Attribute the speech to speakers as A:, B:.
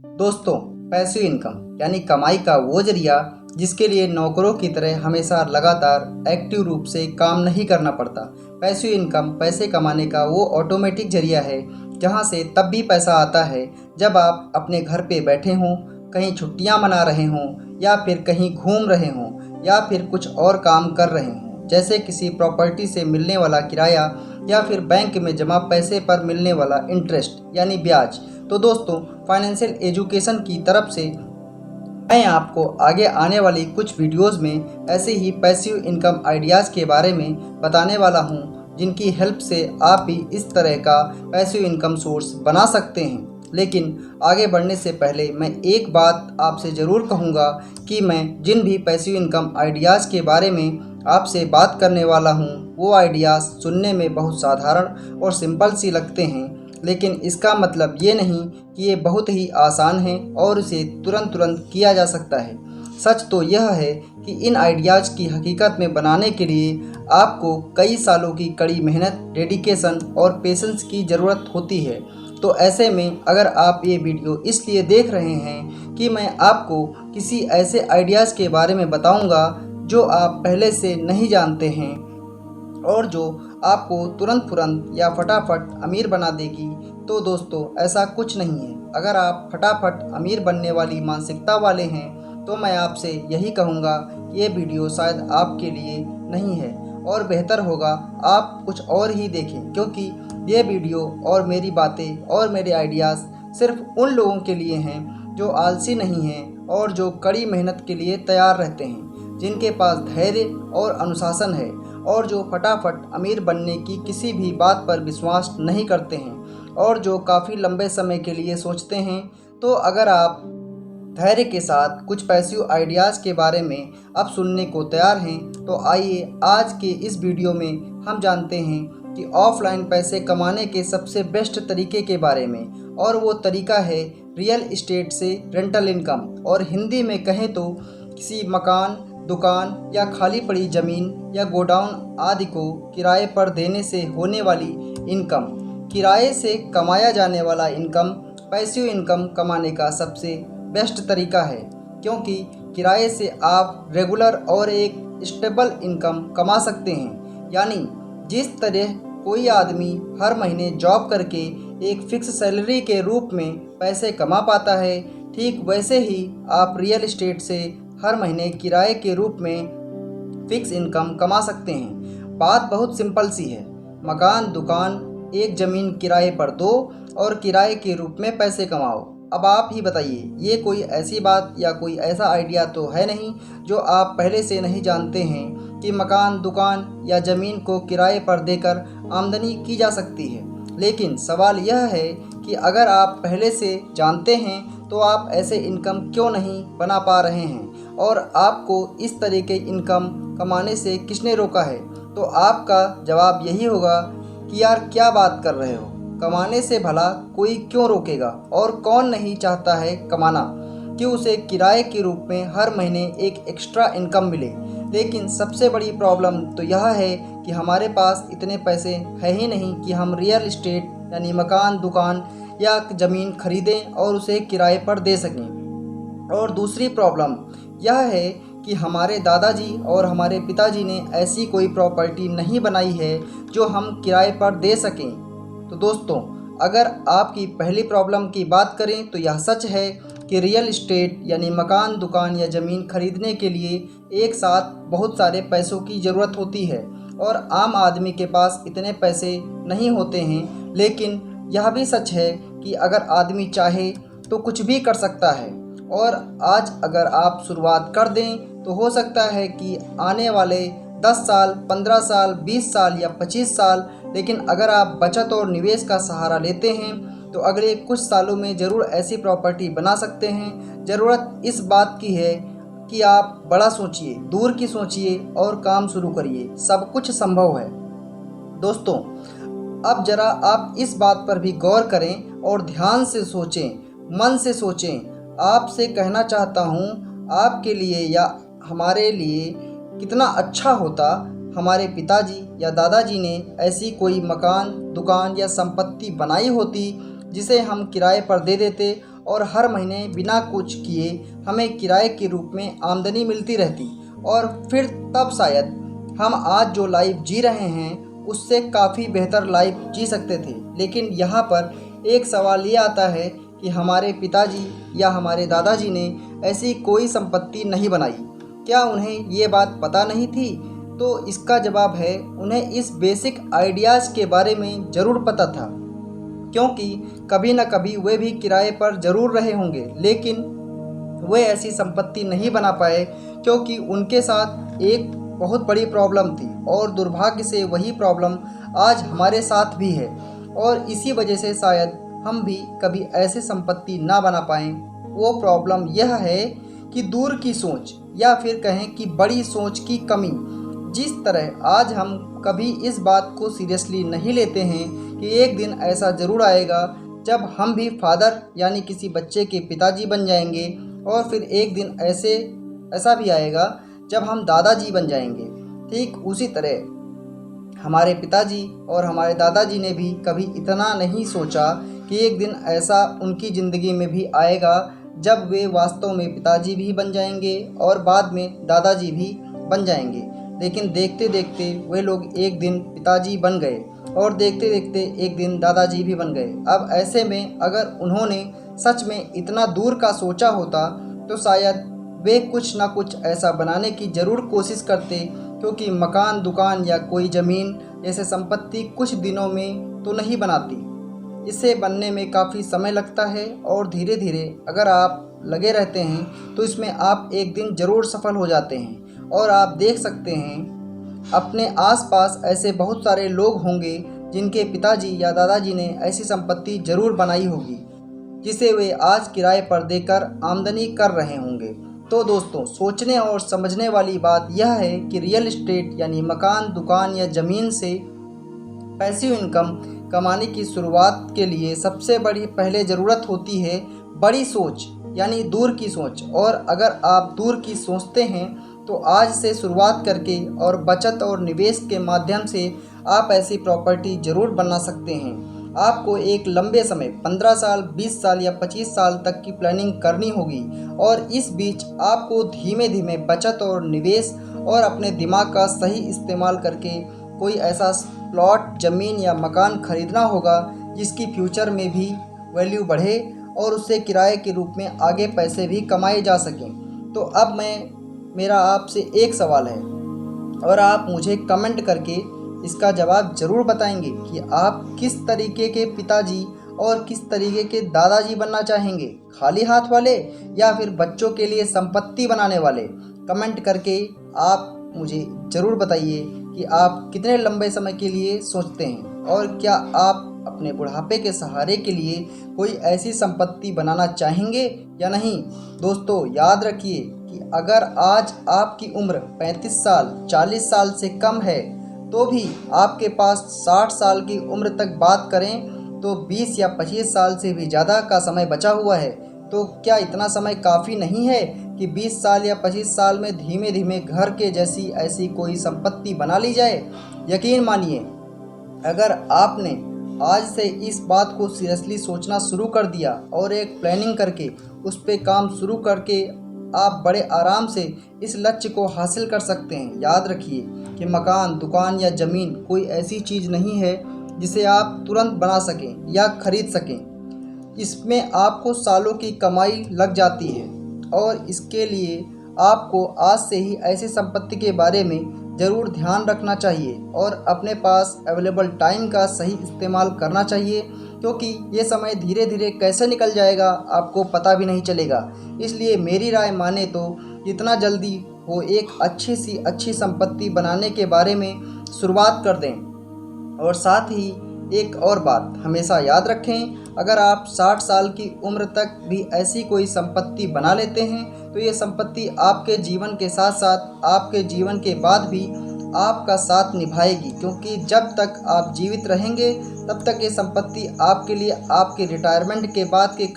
A: दोस्तों, passive income यानी कमाई का वो जरिया जिसके लिए नौकरों की तरह हमेशा लगातार एक्टिव रूप से काम नहीं करना पड़ता। पैसिव इनकम पैसे कमाने का वो ऑटोमेटिक जरिया है जहां से तब भी पैसा आता है जब आप अपने घर पे बैठे हों, कहीं छुट्टियां मना रहे हों या फिर कहीं घूम रहे हों या फिर कुछ और काम कर रहे हों, जैसे किसी प्रॉपर्टी से मिलने वाला किराया या फिर बैंक में जमा पैसे पर मिलने वाला इंटरेस्ट यानी ब्याज। तो दोस्तों, फाइनेंशियल एजुकेशन की तरफ से मैं आपको आगे आने वाली कुछ वीडियोस में ऐसे ही पैसिव इनकम आइडियाज़ के बारे में बताने वाला हूं, जिनकी हेल्प से आप भी इस तरह का पैसिव इनकम सोर्स बना सकते हैं। लेकिन आगे बढ़ने से पहले मैं एक बात आपसे ज़रूर कहूँगा कि मैं जिन भी पैसिव इनकम आइडियाज़ के बारे में आपसे बात करने वाला हूँ, वो आइडियाज़ सुनने में बहुत साधारण और सिंपल सी लगते हैं, लेकिन इसका मतलब ये नहीं कि ये बहुत ही आसान है और इसे तुरंत किया जा सकता है। सच तो यह है कि इन आइडियाज़ की हकीकत में बनाने के लिए आपको कई सालों की कड़ी मेहनत, डेडिकेशन और पेशेंस की ज़रूरत होती है। तो ऐसे में अगर आप ये वीडियो इसलिए देख रहे हैं कि मैं आपको किसी ऐसे आइडियाज़ के बारे में बताऊंगा जो आप पहले से नहीं जानते हैं और जो आपको तुरंत या फटाफट अमीर बना देगी, तो दोस्तों ऐसा कुछ नहीं है। अगर आप फटाफट अमीर बनने वाली मानसिकता वाले हैं तो मैं आपसे यही कहूँगा कि ये वीडियो शायद आपके लिए नहीं है और बेहतर होगा आप कुछ और ही देखें, क्योंकि ये वीडियो और मेरी बातें और मेरे आइडियाज़ सिर्फ उन लोगों के लिए हैं जो आलसी नहीं हैं और जो कड़ी मेहनत के लिए तैयार रहते हैं, जिनके पास धैर्य और अनुशासन है और जो फटाफट अमीर बनने की किसी भी बात पर विश्वास नहीं करते हैं और जो काफ़ी लंबे समय के लिए सोचते हैं। तो अगर आप धैर्य के साथ कुछ पैसिव आइडियाज़ के बारे में अब सुनने को तैयार हैं, तो आइए आज के इस वीडियो में हम जानते हैं कि ऑफलाइन पैसे कमाने के सबसे बेस्ट तरीके के बारे में। और वो तरीका है रियल इस्टेट से रेंटल इनकम, और हिंदी में कहें तो किसी मकान, दुकान या खाली पड़ी ज़मीन या गोडाउन आदि को किराए पर देने से होने वाली इनकम। किराए से कमाया जाने वाला इनकम पैसिव इनकम कमाने का सबसे बेस्ट तरीका है, क्योंकि किराए से आप रेगुलर और एक स्टेबल इनकम कमा सकते हैं। यानी जिस तरह कोई आदमी हर महीने जॉब करके एक फिक्स सैलरी के रूप में पैसे कमा पाता है, ठीक वैसे ही आप रियल इस्टेट से हर महीने किराए के रूप में फिक्स इनकम कमा सकते हैं। बात बहुत सिंपल सी है, मकान, दुकान, एक ज़मीन किराए पर दो और किराए के रूप में पैसे कमाओ। अब आप ही बताइए, ये कोई ऐसी बात या कोई ऐसा आइडिया तो है नहीं जो आप पहले से नहीं जानते हैं कि मकान, दुकान या ज़मीन को किराए पर देकर आमदनी की जा सकती है। लेकिन सवाल यह है कि अगर आप पहले से जानते हैं तो आप ऐसे इनकम क्यों नहीं बना पा रहे हैं, और आपको इस तरह के इनकम कमाने से किसने रोका है? तो आपका जवाब यही होगा कि यार क्या बात कर रहे हो, कमाने से भला कोई क्यों रोकेगा, और कौन नहीं चाहता है कमाना कि उसे किराए के रूप में हर महीने एक एक्स्ट्रा इनकम मिले। लेकिन सबसे बड़ी प्रॉब्लम तो यह है कि हमारे पास इतने पैसे है ही नहीं कि हम रियल इस्टेट यानी मकान, दुकान या ज़मीन खरीदें और उसे किराए पर दे सकें। और दूसरी प्रॉब्लम यह है कि हमारे दादाजी और हमारे पिताजी ने ऐसी कोई प्रॉपर्टी नहीं बनाई है जो हम किराए पर दे सकें। तो दोस्तों, अगर आपकी पहली प्रॉब्लम की बात करें तो यह सच है कि रियल इस्टेट यानी मकान, दुकान या ज़मीन खरीदने के लिए एक साथ बहुत सारे पैसों की ज़रूरत होती है और आम आदमी के पास इतने पैसे नहीं होते हैं। लेकिन यह भी सच है कि अगर आदमी चाहे तो कुछ भी कर सकता है, और आज अगर आप शुरुआत कर दें तो हो सकता है कि आने वाले 10 साल, 15 साल, 20 साल या 25 साल, लेकिन अगर आप बचत और निवेश का सहारा लेते हैं तो अगले कुछ सालों में ज़रूर ऐसी प्रॉपर्टी बना सकते हैं। ज़रूरत इस बात की है कि आप बड़ा सोचिए, दूर की सोचिए और काम शुरू करिए, सब कुछ संभव है। दोस्तों, अब ज़रा आप इस बात पर भी गौर करें और ध्यान से सोचें, मन से सोचें। आपसे कहना चाहता हूँ, आपके लिए या हमारे लिए कितना अच्छा होता हमारे पिताजी या दादाजी ने ऐसी कोई मकान, दुकान या संपत्ति बनाई होती जिसे हम किराए पर दे देते और हर महीने बिना कुछ किए हमें किराए के रूप में आमदनी मिलती रहती, और फिर तब शायद हम आज जो लाइफ जी रहे हैं उससे काफ़ी बेहतर लाइफ जी सकते थे। लेकिन यहाँ पर एक सवाल ये आता है कि हमारे पिताजी या हमारे दादाजी ने ऐसी कोई संपत्ति नहीं बनाई। क्या उन्हें ये बात पता नहीं थी? तो इसका जवाब है, उन्हें इस बेसिक आइडियाज़ के बारे में ज़रूर पता था, क्योंकि कभी न कभी वे भी किराए पर ज़रूर रहे होंगे, लेकिन वे ऐसी संपत्ति नहीं बना पाए क्योंकि उनके साथ एक बहुत बड़ी प्रॉब्लम थी, और दुर्भाग्य से वही प्रॉब्लम आज हमारे साथ भी है, और इसी वजह से शायद हम भी कभी ऐसी संपत्ति ना बना पाएँ। वो प्रॉब्लम यह है कि दूर की सोच, या फिर कहें कि बड़ी सोच की कमी। जिस तरह आज हम कभी इस बात को सीरियसली नहीं लेते हैं कि एक दिन ऐसा ज़रूर आएगा जब हम भी फादर यानी किसी बच्चे के पिताजी बन जाएंगे, और फिर एक दिन ऐसा भी आएगा जब हम दादाजी बन जाएंगे। ठीक उसी तरह हमारे पिताजी और हमारे दादाजी ने भी कभी इतना नहीं सोचा कि एक दिन ऐसा उनकी ज़िंदगी में भी आएगा जब वे वास्तव में पिताजी भी बन जाएंगे और बाद में दादाजी भी बन जाएंगे। लेकिन देखते देखते वे लोग एक दिन पिताजी बन गए, और देखते देखते एक दिन दादाजी भी बन गए। अब ऐसे में अगर उन्होंने सच में इतना दूर का सोचा होता तो शायद वे कुछ ना कुछ ऐसा बनाने की ज़रूर कोशिश करते, क्योंकि मकान, दुकान या कोई ज़मीन जैसे संपत्ति कुछ दिनों में तो नहीं बनाती। इसे बनने में काफ़ी समय लगता है, और धीरे धीरे अगर आप लगे रहते हैं तो इसमें आप एक दिन ज़रूर सफल हो जाते हैं। और आप देख सकते हैं अपने आसपास ऐसे बहुत सारे लोग होंगे जिनके पिताजी या दादाजी ने ऐसी संपत्ति ज़रूर बनाई होगी जिसे वे आज किराए पर देकर आमदनी कर रहे होंगे। तो दोस्तों, सोचने और समझने वाली बात यह है कि रियल एस्टेट यानी मकान, दुकान या ज़मीन से पैसिव इनकम कमाने की शुरुआत के लिए सबसे बड़ी पहले ज़रूरत होती है बड़ी सोच, यानी दूर की सोच। और अगर आप दूर की सोचते हैं तो आज से शुरुआत करके और बचत और निवेश के माध्यम से आप ऐसी प्रॉपर्टी ज़रूर बना सकते हैं। आपको एक लंबे समय 15 साल, 20 साल या 25 साल तक की प्लानिंग करनी होगी, और इस बीच आपको धीमे धीमे बचत और निवेश और अपने दिमाग का सही इस्तेमाल करके कोई ऐसा प्लॉट, ज़मीन या मकान खरीदना होगा जिसकी फ्यूचर में भी वैल्यू बढ़े और उससे किराए के रूप में आगे पैसे भी कमाए जा सकें। तो अब मेरा आपसे एक सवाल है, और आप मुझे कमेंट करके इसका जवाब ज़रूर बताएंगे कि आप किस तरीके के पिताजी और किस तरीके के दादाजी बनना चाहेंगे, खाली हाथ वाले या फिर बच्चों के लिए संपत्ति बनाने वाले। कमेंट करके आप मुझे ज़रूर बताइए कि आप कितने लंबे समय के लिए सोचते हैं, और क्या आप अपने बुढ़ापे के सहारे के लिए कोई ऐसी संपत्ति बनाना चाहेंगे या नहीं। दोस्तों, याद रखिए कि अगर आज आपकी उम्र 35 साल, 40 साल से कम है, तो भी आपके पास 60 साल की उम्र तक बात करें तो 20 या 25 साल से भी ज़्यादा का समय बचा हुआ है। तो क्या इतना समय काफ़ी नहीं है कि 20 साल या 25 साल में धीमे धीमे घर के जैसी ऐसी कोई संपत्ति बना ली जाए। यकीन मानिए, अगर आपने आज से इस बात को सीरियसली सोचना शुरू कर दिया और एक प्लानिंग करके उस पर काम शुरू करके आप बड़े आराम से इस लक्ष्य को हासिल कर सकते हैं। याद रखिए कि मकान, दुकान या ज़मीन कोई ऐसी चीज़ नहीं है जिसे आप तुरंत बना सकें या खरीद सकें। इसमें आपको सालों की कमाई लग जाती है, और इसके लिए आपको आज से ही ऐसी संपत्ति के बारे में ज़रूर ध्यान रखना चाहिए और अपने पास अवेलेबल टाइम का सही इस्तेमाल करना चाहिए, क्योंकि ये समय धीरे धीरे कैसे निकल जाएगा आपको पता भी नहीं चलेगा। इसलिए मेरी राय माने तो जितना जल्दी हो एक अच्छी संपत्ति बनाने के बारे में शुरुआत कर दें। और साथ ही एक और बात हमेशा याद रखें, अगर आप 60 साल की उम्र तक भी ऐसी कोई संपत्ति बना लेते हैं तो ये संपत्ति आपके जीवन के साथ साथ आपके जीवन के बाद भी आपका साथ निभाएगी, क्योंकि जब तक आप जीवित रहेंगे तब तक ये संपत्ति आपके लिए आपके रिटायरमेंट के बाद के